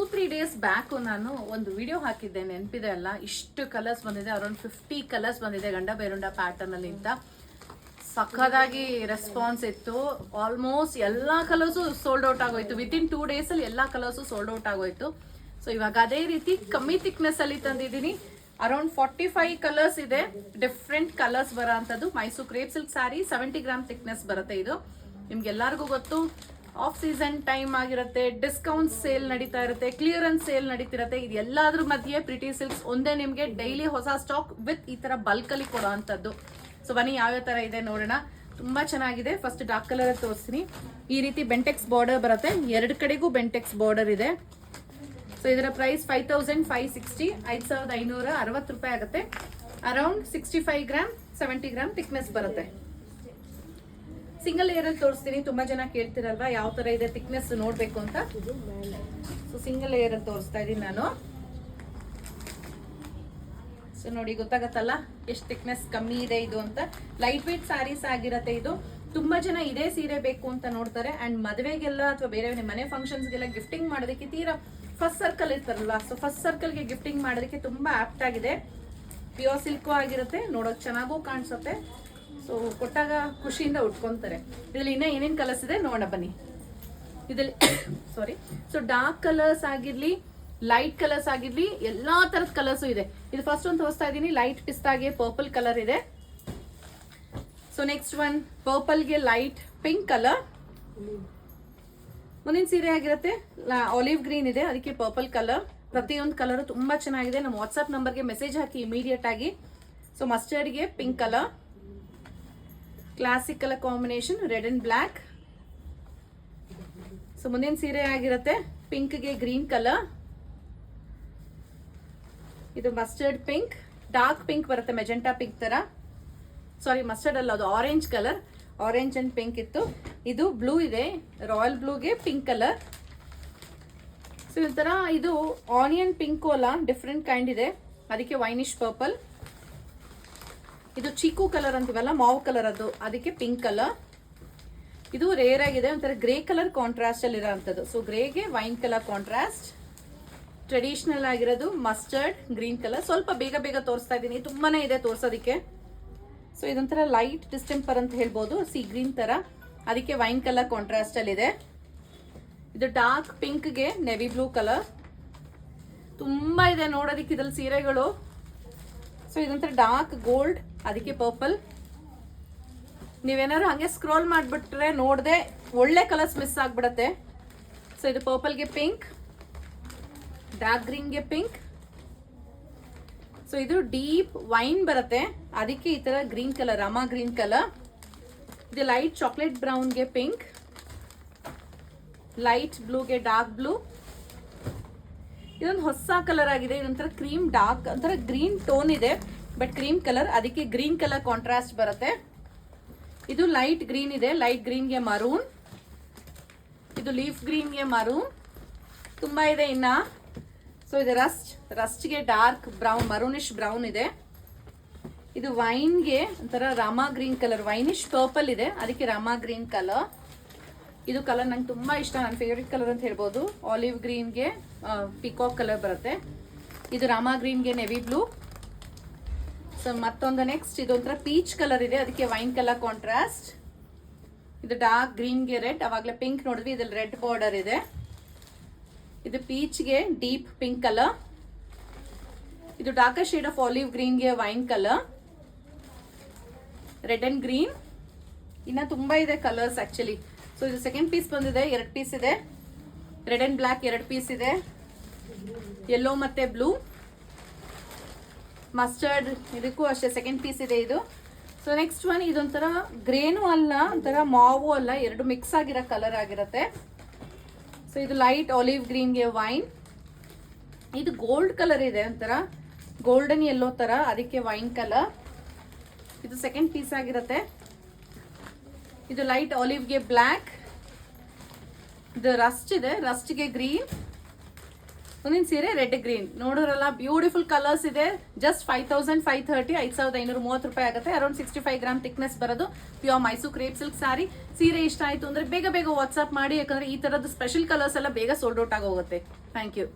2-3 days back ನಾನು ಒಂದು video ಹಾಕಿದ್ದೆ, ನೆನಪಿದೆ ಅಲ್ಲ? ಇಷ್ಟು ಕಲರ್ಸ್ ಬಂದಿದೆ, ಅರೌಂಡ್ 50 ಕಲರ್ಸ್ ಬಂದಿದೆ ಗಂಡ ಬೇರುಂಡ ಪ್ಯಾಟರ್ನ್ ಅಲ್ಲಿ ಅಂತ. ಸಖದಾಗಿ ರೆಸ್ಪಾನ್ಸ್ ಇತ್ತು. ಆಲ್ಮೋಸ್ಟ್ ಎಲ್ಲಾ ಕಲರ್ಸು ಸೋಲ್ಡ್ ಔಟ್ ಆಗೋಯ್ತು. ವಿತಿನ್ 2 ಡೇಸ್ ಅಲ್ಲಿ ಎಲ್ಲಾ ಕಲರ್ಸು ಸೋಲ್ಡ್ ಔಟ್ ಆಗೋಯ್ತು. ಸೊ ಇವಾಗ ಅದೇ ರೀತಿ ಕಮ್ಮಿ ಥಿಕ್ನೆಸ್ ಅಲ್ಲಿ ತಂದಿದ್ದೀನಿ. ಅರೌಂಡ್ 45 ಕಲರ್ಸ್ ಇದೆ, ಡಿಫ್ರೆಂಟ್ ಕಲರ್ಸ್ ಬರೋ ಅಂತದ್ದು. Mysuru crepe silk sari 70 gram thickness ಬರುತ್ತೆ. ಇದು ನಿಮ್ಗೆಲ್ಲರಿಗೂ ಗೊತ್ತು, ಆಫ್ ಸೀಸನ್ ಟೈಮ್ ಆಗಿರುತ್ತೆ, ಡಿಸ್ಕೌಂಟ್ ಸೇಲ್ ನಡೀತಾ ಇರುತ್ತೆ, ಕ್ಲಿಯರೆನ್ಸ್ ಸೇಲ್ ನಡೀತಿರುತ್ತೆ. ಇದು ಎಲ್ಲಾದ್ರ ಮಧ್ಯೆ ಪ್ರಿಟಿ ಸಿಲ್ಕ್ಸ್ ಒಂದೇ ನಿಮ್ಗೆ ಡೈಲಿ ಹೊಸ ಸ್ಟಾಕ್ ವಿತ್ ಈ ತರ ಬಲ್ಕ್ ಅಲ್ಲಿ ಕೊಡೋ ಅಂತದ್ದು. ಸೊ ಬನ್ನಿ ಯಾವ್ಯಾವ ತರ ಇದೆ ನೋಡೋಣ. ತುಂಬಾ ಚೆನ್ನಾಗಿದೆ. ಫಸ್ಟ್ ಡಾರ್ಕ್ ಕಲರ್ ತೋರಿಸ್ತೀನಿ. ಈ ರೀತಿ ಬೆಂಟೆಕ್ಸ್ ಬಾರ್ಡರ್ ಬರುತ್ತೆ, ಎರಡು ಕಡೆಗೂ ಬೆಂಟೆಕ್ಸ್ ಬಾರ್ಡರ್ ಇದೆ. ಸೊ ಇದರ ಪ್ರೈಸ್ 5560, 5560 ರೂಪಾಯಿ ಆಗುತ್ತೆ. ಅರೌಂಡ್ 65 ಗ್ರಾಮ್ 70 ಗ್ರಾಮ್ ಥಿಕ್ನೆಸ್ ಬರುತ್ತೆ. ಸಿಂಗಲ್ ಲೇಯರ್ ಅಲ್ಲಿ ತೋರಿಸ್ತೀನಿ. ತುಂಬಾ ಜನ ಕೇಳ್ತಿರಲ್ವಾ ಯಾವ ತರ ಇದೆ ಥಿಕ್ನೆಸ್ ನೋಡ್ಬೇಕು ಅಂತ. ಸೊ ಸಿಂಗಲ್ ಲೇಯರ್ ಅಲ್ಲಿ ತೋರಿಸ್ತಾ ಇದೀನಿ ನಾನು. ಸೊ ನೋಡಿ, ಗೊತ್ತಾಗತ್ತಲ್ಲ ಎಷ್ಟು ಥಿಕ್ನೆಸ್ ಕಮ್ಮಿ ಇದೆ ಇದು ಅಂತ. ಲೈಟ್ ವೇಟ್ ಸ್ಯಾರೀಸ್ ಆಗಿರತ್ತೆ ಇದು. ತುಂಬಾ ಜನ ಇದೇ ಸೀರೆ ಬೇಕು ಅಂತ ನೋಡ್ತಾರೆ. ಅಂಡ್ ಮದುವೆಗೆಲ್ಲ ಅಥವಾ ಬೇರೆ ಮನೆ ಫಂಕ್ಷನ್ಸ್ಗೆಲ್ಲ ಗಿಫ್ಟಿಂಗ್ ಮಾಡೋದಕ್ಕೆ ತೀರಾ ಫಸ್ಟ್ ಸರ್ಕಲ್ ಇರ್ತಾರಲ್ಲ, ಸೊ ಫಸ್ಟ್ ಸರ್ಕಲ್ಗೆ ಗಿಫ್ಟಿಂಗ್ ಮಾಡೋದಕ್ಕೆ ತುಂಬಾ ಆಪ್ಟ್ ಆಗಿದೆ. ಪ್ಯೂರ್ ಸಿಲ್ಕು ಆಗಿರುತ್ತೆ, ನೋಡೋಕೆ ಚೆನ್ನಾಗೂ ಕಾಣಿಸುತ್ತೆ. ಸೊ ಕೊಟ್ಟಾಗ ಖುಷಿಯಿಂದ ಉಟ್ಕೊಂತಾರೆ. ಇದ್ರಲ್ಲಿ ಇನ್ನ ಏನೇನ್ ಕಲರ್ಸ್ ಇದೆ ನೋಡೋಣ ಬನ್ನಿ. ಇದ್ರಲ್ಲಿ ಸಾರಿ, ಸೊ ಡಾರ್ಕ್ ಕಲರ್ಸ್ ಆಗಿರ್ಲಿ, ಲೈಟ್ ಕಲರ್ಸ್ ಆಗಿರ್ಲಿ, ಎಲ್ಲಾ ತರದ ಕಲರ್ಸ್ ಇದೆ. ಇದು ಫಸ್ಟ್ ಒಂದು ತೋರಿಸ್ತಾ ಇದ್ದೀನಿ, ಲೈಟ್ ಪಿಸ್ತಾಗೆ ಪರ್ಪಲ್ ಕಲರ್ ಇದೆ. ಸೊ ನೆಕ್ಸ್ಟ್ ಒನ್ ಪರ್ಪಲ್ಗೆ ಲೈಟ್ ಪಿಂಕ್ ಕಲರ್. ಮುಂದಿನ ಸೀರೆ ಆಗಿರುತ್ತೆ ಆಲಿವ್ ಗ್ರೀನ್ ಇದೆ, ಅದಕ್ಕೆ ಪರ್ಪಲ್ ಕಲರ್. ಪ್ರತಿಯೊಂದು ಕಲರ್ ತುಂಬಾ ಚೆನ್ನಾಗಿದೆ. ನಮ್ಮ ವಾಟ್ಸ್ಆಪ್ ನಂಬರ್ಗೆ ಮೆಸೇಜ್ ಹಾಕಿ ಇಮಿಡಿಯೇಟ್ ಆಗಿ. ಸೊ ಮಸ್ಟರ್ಡ್ಗೆ pink colour, classic colour combination red and black. So ಮುಂದಿನ ಸೀರೆ ಆಗಿರುತ್ತೆ ಪಿಂಕ್ಗೆ ಗ್ರೀನ್ ಕಲರ್. ಇದು ಮಸ್ಟರ್ಡ್ ಪಿಂಕ್, ಡಾರ್ಕ್ ಪಿಂಕ್ ಬರುತ್ತೆ, ಮೆಜೆಂಟಾ ಪಿಂಕ್ ತರ. ಸಾರಿ, ಮಸ್ಟರ್ಡ್ ಅಲ್ಲ, ಅದು orange colour, orange and pink ಇತ್ತು. ಇದು ಬ್ಲೂ ಇದೆ, ರಾಯಲ್ ಬ್ಲೂಗೆ ಪಿಂಕ್ ಕಲರ್. ಸೊ ಈ ತರ ಇದು ಆನಿಯನ್ ಪಿಂಕು ಅಲ್ಲ, ಡಿಫ್ರೆಂಟ್ ಕೈಂಡ್ ಇದೆ, ಅದಕ್ಕೆ ವೈನಿಶ್ ಪರ್ಪಲ್. ಇದು ಚೀಕು ಕಲರ್ ಅಂತೀವಲ್ಲ, ಮಾವ್ ಕಲರ್ ಅದು, ಅದಕ್ಕೆ ಪಿಂಕ್ ಕಲರ್. ಇದು ರೇರ್ ಆಗಿದೆ, ಒಂಥರ ಗ್ರೇ ಕಲರ್ ಕಾಂಟ್ರಾಸ್ಟ್ ಅಲ್ಲಿ ಇರೋ ಅಂತದ್ದು. ಸೊ ಗ್ರೇಗೆ ವೈನ್ ಕಲರ್ ಕಾಂಟ್ರಾಸ್ಟ್. ಟ್ರೆಡಿಷನಲ್ ಆಗಿರೋದು ಮಸ್ಟರ್ಡ್ ಗ್ರೀನ್ ಕಲರ್. ಸ್ವಲ್ಪ ಬೇಗ ಬೇಗ ತೋರಿಸ್ತಾ ಇದ್ದೀನಿ, ತುಂಬಾನೇ ಇದೆ ತೋರ್ಸೋದಿಕ್ಕೆ. ಸೊ ಇದೊಂಥರ ಲೈಟ್ ಡಿಸ್ಟೆಂಪರ್ ಅಂತ ಹೇಳ್ಬೋದು, ಸಿ ಗ್ರೀನ್ ತರ, ಅದಕ್ಕೆ ವೈನ್ ಕಲರ್ ಕಾಂಟ್ರಾಸ್ಟ್ ಅಲ್ಲಿ ಇದೆ. ಇದು ಡಾರ್ಕ್ ಪಿಂಕ್ಗೆ ನೆವಿ ಬ್ಲೂ ಕಲರ್. ತುಂಬಾ ಇದೆ ನೋಡೋದಿಕ್ಕೆ ಇದ್ರಲ್ಲಿ ಸೀರೆಗಳು. ಸೊ ಇದೊಂಥರ ಡಾರ್ಕ್ ಗೋಲ್ಡ್, ಅದಕ್ಕೆ ಪರ್ಪಲ್. ನೀವೇನಾದ್ರು ಹಂಗೆ ಸ್ಕ್ರೋಲ್ ಮಾಡಿಬಿಟ್ರೆ ನೋಡದೆ ಒಳ್ಳೆ ಕಲರ್ಸ್ ಮಿಸ್ ಆಗ್ಬಿಡತ್ತೆ. ಸೊ ಇದು ಪರ್ಪಲ್ಗೆ ಪಿಂಕ್, ಡಾರ್ಕ್ ಗ್ರೀನ್ಗೆ ಪಿಂಕ್. ಸೊ ಇದು ಡೀಪ್ ವೈನ್ ಬರುತ್ತೆ, ಅದಕ್ಕೆ ಈ ತರ green colour, Rama green colour. ಇದು ಲೈಟ್ ಚಾಕ್ಲೇಟ್ ಬ್ರೌನ್ಗೆ ಪಿಂಕ್, ಲೈಟ್ ಬ್ಲೂಗೆ ಡಾರ್ಕ್ ಬ್ಲೂ. ಇದೊಂದು ಹೊಸ ಕಲರ್ ಆಗಿದೆ, ಇದೊಂಥರ ಕ್ರೀಮ್ ಡಾರ್ಕ್, ಒಂಥರ ಗ್ರೀನ್ ಟೋನ್ ಇದೆ ಬಟ್ ಕ್ರೀಮ್ ಕಲರ್, ಅದಕ್ಕೆ ಗ್ರೀನ್ ಕಲರ್ ಕಾಂಟ್ರಾಸ್ಟ್ ಬರುತ್ತೆ. ಇದು ಲೈಟ್ ಗ್ರೀನ್ ಇದೆ, ಲೈಟ್ ಗ್ರೀನ್ಗೆ ಮರೂನ್. ಇದು ಲೀಫ್ ಗ್ರೀನ್ಗೆ ಮರೂನ್. ತುಂಬಾ ಇದೆ ಇನ್ನ. ಸೊ ಇದು ರಸ್ಟ್ಗೆ ಡಾರ್ಕ್ ಬ್ರೌನ್, ಮರೂನಿಶ್ ಬ್ರೌನ್ ಇದೆ. ಇದು ವೈನ್ಗೆ ಒಂಥರ ರಾಮಾ ಗ್ರೀನ್ ಕಲರ್, ವೈನಿಶ್ ಪರ್ಪಲ್ ಇದೆ, ಅದಕ್ಕೆ ರಾಮಾ ಗ್ರೀನ್ ಕಲರ್. ಇದು ಕಲರ್ ನಂಗೆ ತುಂಬಾ ಇಷ್ಟ, ನನ್ನ ಫೇವ್ರೆಟ್ ಕಲರ್ ಅಂತ ಹೇಳ್ಬೋದು. ಆಲಿವ್ ಗ್ರೀನ್ಗೆ ಪಿಕಾಕ್ ಕಲರ್ ಬರುತ್ತೆ. ಇದು ರಾಮಾ ಗ್ರೀನ್ಗೆ ನೆವಿ ಬ್ಲೂ. ಸೊ ಮತ್ತೊಂದು ನೆಕ್ಸ್ಟ್ ಇದೊಂಥರ ಪೀಚ್ ಕಲರ್ ಇದೆ, ಅದಕ್ಕೆ ವೈನ್ ಕಲರ್ ಕಾಂಟ್ರಾಸ್ಟ್. ಇದು ಡಾರ್ಕ್ ಗ್ರೀನ್ಗೆ ರೆಡ್, ಅವಾಗಲೇ ಪಿಂಕ್ ನೋಡಿದ್ವಿ, ಇದ್ರಲ್ಲಿ ರೆಡ್ ಬಾರ್ಡರ್ ಇದೆ. ಇದು ಪೀಚ್ಗೆ ಡೀಪ್ ಪಿಂಕ್ ಕಲರ್. ಇದು ಡಾರ್ಕರ್ ಶೇಡ್ ಆಫ್ ಆಲಿವ್ ಗ್ರೀನ್ಗೆ wine colour, red and green. ಇನ್ನ ತುಂಬಾ ಇದೆ ಕಲರ್ಸ್ ಆಕ್ಚುಲಿ. ಸೊ ಇದು ಸೆಕೆಂಡ್ ಪೀಸ್ ಬಂದಿದೆ, 2 ಪೀಸ್ ಇದೆ. ರೆಡ್ ಅಂಡ್ ಬ್ಲ್ಯಾಕ್ 2 ಪೀಸ್ ಇದೆ, ಯೆಲ್ಲೋ ಮತ್ತೆ ಬ್ಲೂ. ಮಸ್ಟರ್ಡ್ ಇದಕ್ಕೂ ಅಷ್ಟೇ ಸೆಕೆಂಡ್ ಪೀಸ್ ಇದೆ ಇದು. ಸೊ ನೆಕ್ಸ್ಟ್ ಒನ್ ಇದೊಂಥರ ಗ್ರೇನು ಅಲ್ಲ, ಒಂಥರ ಮಾವು ಅಲ್ಲ, 2 ಮಿಕ್ಸ್ ಆಗಿರೋ ಕಲರ್ ಆಗಿರುತ್ತೆ. ಸೊ ಇದು ಲೈಟ್ ಆಲಿವ್ ಗ್ರೀನ್ಗೆ ವೈನ್. ಇದು ಗೋಲ್ಡ್ ಕಲರ್ ಇದೆ, ಒಂಥರ ಗೋಲ್ಡನ್ ಯೆಲ್ಲೋ ತರ, ಅದಕ್ಕೆ ವೈನ್ ಕಲರ್. ಇದು ಸೆಕೆಂಡ್ ಪೀಸ್ ಆಗಿರುತ್ತೆ. ಇದು ಲೈಟ್ ಆಲಿವ್ಗೆ ಬ್ಲ್ಯಾಕ್. ಇದು ರಸ್ಟ್ ಇದೆ, ರಸ್ಟ್ಗೆ ಗ್ರೀನ್. ಮುಂದಿನ ಸೀರೆ ರೆಡ್ ಗ್ರೀನ್ ನೋಡೋರಲ್ಲ, ಬ್ಯೂಟಿಫುಲ್ ಕಲರ್ಸ್ ಇದೆ. ಜಸ್ಟ್ 5530, 5530 ರೂಪಾಯಿ ಆಗುತ್ತೆ. ಅರೌಂಡ್ 65 ಗ್ರಾಮ್ ಥಿಕ್ನೆಸ್ ಬರೋದು, ಪ್ಯೂರ್ ಮೈಸೂರು ಕ್ರೇಪ್ ಸಿಲ್ಕ್ ಸಾರಿ. ಸೀರೆ ಇಷ್ಟ ಆಯ್ತು ಅಂದ್ರೆ ಬೇಗ ವಾಟ್ಸ್ಆಪ್ ಮಾಡಿ, ಯಾಕಂದ್ರೆ ಈ ತರದ್ದು ಸ್ಪೆಷಲ್ ಕಲರ್ಸ್ ಎಲ್ಲ ಬೇಗ ಸೋಲ್ಡ್ ಔಟ್ ಆಗೋಗುತ್ತೆ. Thank you.